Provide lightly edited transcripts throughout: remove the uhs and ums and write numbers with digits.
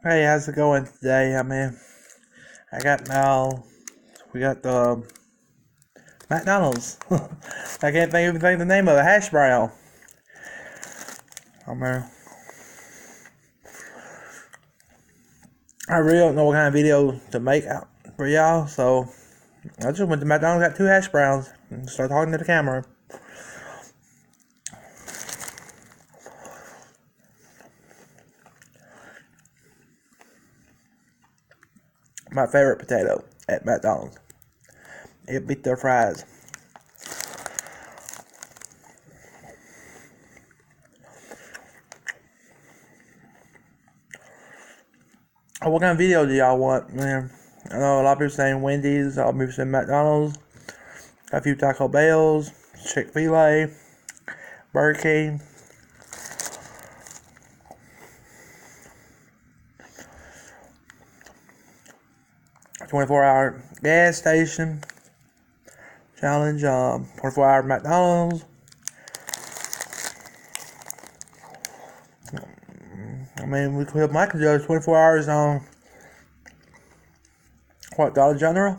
Hey, how's it going today? I got now. We got the McDonald's. I can't think of the name of it. Hash brown. I mean, I really don't know what kind of video to make out for y'all, so I just went to McDonald's, got two hash browns, and started talking to the camera. My favorite potato at McDonald's. It beat their fries. What kind of video do y'all want, man? I know a lot of people saying Wendy's, a lot of people saying McDonald's, a few Taco Bells, Chick-fil-A, Burger King. A 24-hour gas station challenge, 24-hour McDonald's. I mean, we could have Michael Joe's 24 hours on, what, Dollar General?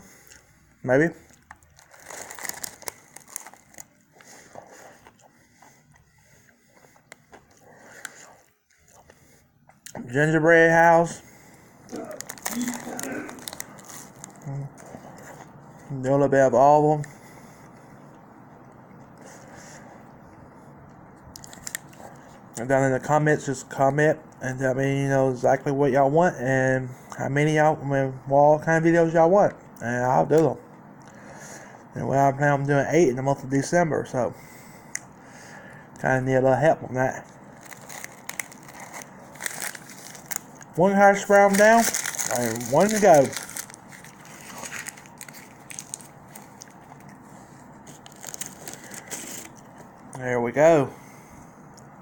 Maybe. Gingerbread house. Do a little bit of all of them. And down in the comments, just comment and tell me, exactly what y'all want and how many y'all, what kind of videos y'all want, and I'll do them. And I plan on doing 8 in the month of December, so kind of need a little help on that. One hash brown down, and one to go. There we go.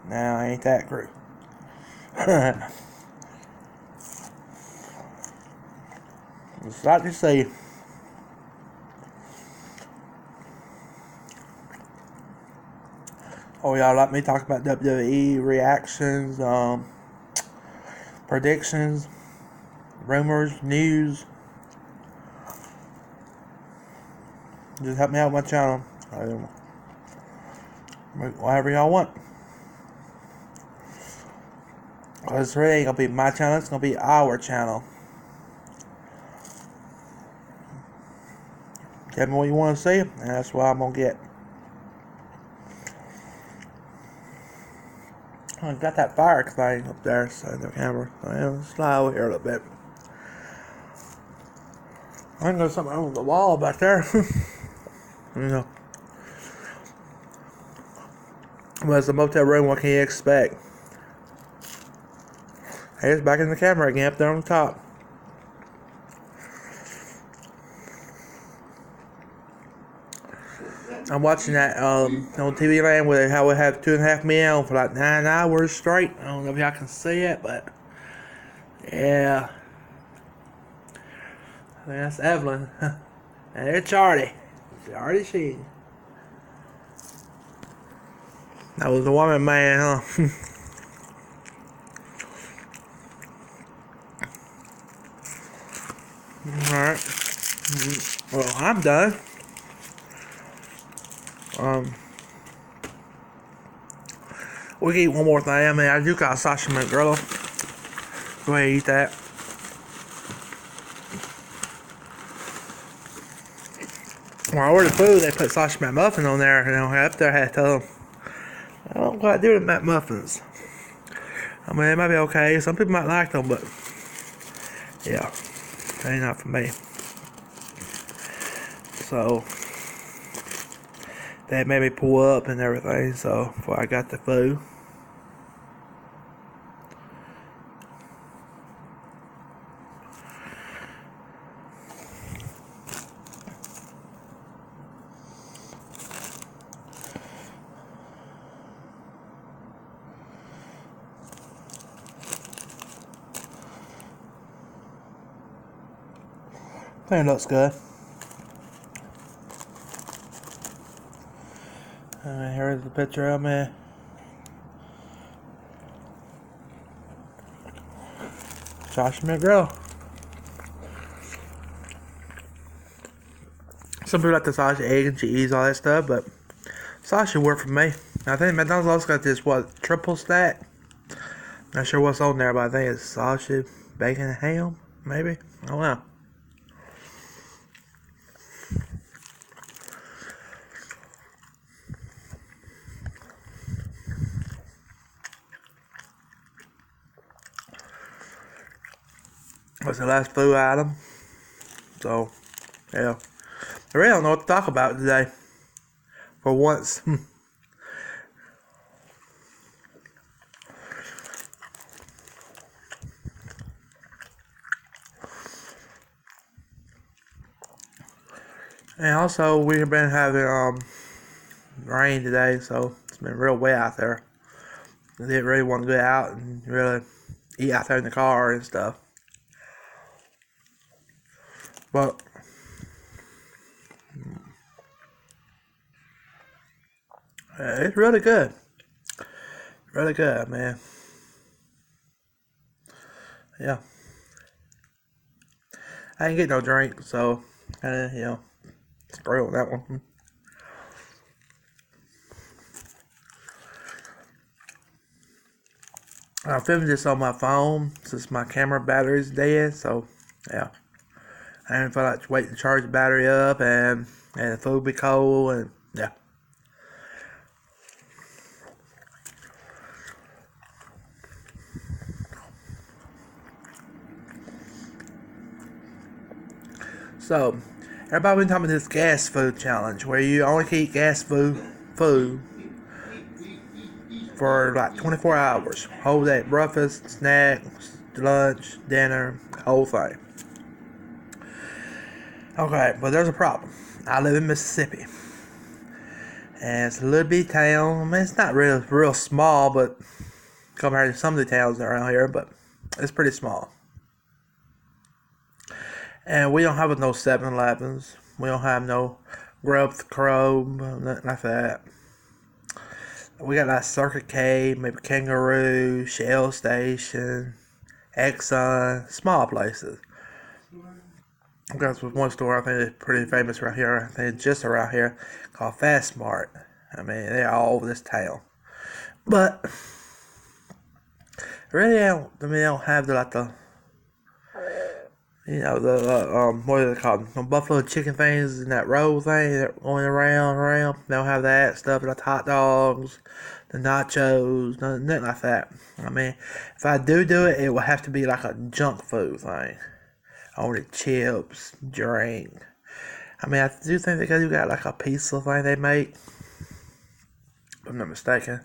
Now, ain't that great? It's like to see. Oh, y'all like me talk about WWE reactions, predictions, rumors, news? Just help me out with my channel. Whatever y'all want. Because it's really ain't gonna be my channel, it's gonna be our channel. Tell me what you want to see, and that's what I'm gonna get. I got that fire thing up there, so the camera. I'll slide over here a little bit. I think there's something on the wall back there. But it's a motel room, what can you expect? Hey, it's back in the camera again, up there on the top. I'm watching that on TV Land where how we have 2.5 million on for like 9 hours straight. I don't know if y'all can see it, but yeah. That's Evelyn. And there's Charlie. Charlie Sheen. That was a woman, man, huh? Alright. Well, I'm done. We can eat one more thing. I do got a sausage McGriddle. Go ahead and eat that. When I ordered food, they put sausage McMuffin on there, and up there I had to tell them, I don't quite do with McMuffins. They might be okay. Some people might like them, but yeah, they ain't not for me. So they made me pull up and everything. So before I got the food. I think it looks good. Here's the picture of me. Sausage McGrill. Some people like the sausage, egg, and cheese, all that stuff, but sausage work for me. I think McDonald's also got this, triple stack? Not sure what's on there, but I think it's sausage, bacon, and ham, maybe? I don't know. That's the last food item. So, yeah. I really don't know what to talk about today. For once. And also, we've been having rain today, so it's been real wet out there. I didn't really want to go out and really eat out there in the car and stuff. But it's really good. Really good, man. Yeah. I didn't get no drink, so screw on that one. I filmed this on my phone since my camera battery's dead, so yeah. I didn't feel like waiting to charge the battery up and the food be cold and yeah. So, everybody been talking about this gas food challenge where you only can eat gas food for like 24 hours. Whole day. Breakfast, snacks, lunch, dinner, whole thing. Okay, but there's a problem. I live in Mississippi. And it's a little bitty town. I mean, it's not real small, but compared to some of the towns around here, but it's pretty small. And we don't have no 7-Elevens. We don't have no Grub's Crow, nothing like that. We got like Circle K, maybe Kangaroo, Shell Station, Exxon, small places. There's one store I think is pretty famous around here. I think it's just around here called Fast Mart. I mean, they're all over this town. But really, they don't have the what are they called? The buffalo chicken things and that roll thing that going around. They don't have that stuff, like hot dogs, the nachos, nothing like that. I mean, if I do it, it will have to be like a junk food thing. Only chips, drink. I mean, I do think they do got like a pizza thing they make. If I'm not mistaken.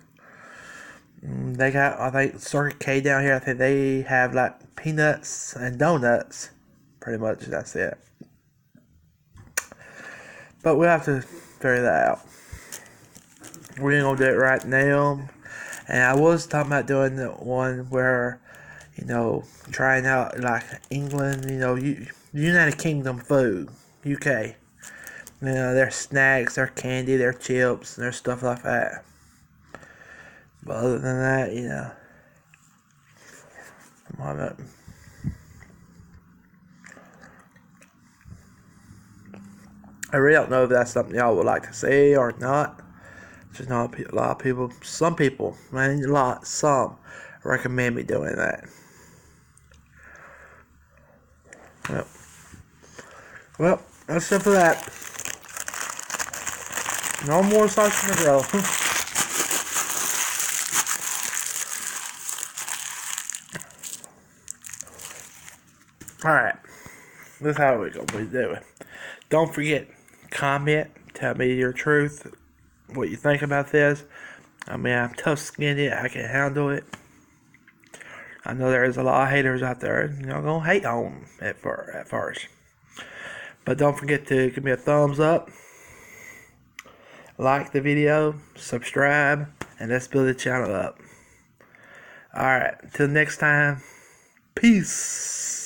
They got, I think, Circle K down here. I think they have like peanuts and donuts. Pretty much, that's it. But we'll have to figure that out. We ain't gonna do it right now. And I was talking about doing the one where, trying out like England, United Kingdom food, UK. Their snacks, their candy, their chips, and their stuff like that. But other than that, I really don't know if that's something y'all would like to see or not. Just know a lot of people, some recommend me doing that. Yep. Well, that's it for that. No more sausage McGrill. Alright. This is how we're going to do it. Don't forget, comment, tell me your truth, what you think about this. I mean, I'm tough-skinned, I can handle it. I know there's a lot of haters out there, gonna hate on it at first. But don't forget to give me a thumbs up, like the video, subscribe, and let's build the channel up. Alright, till next time, peace.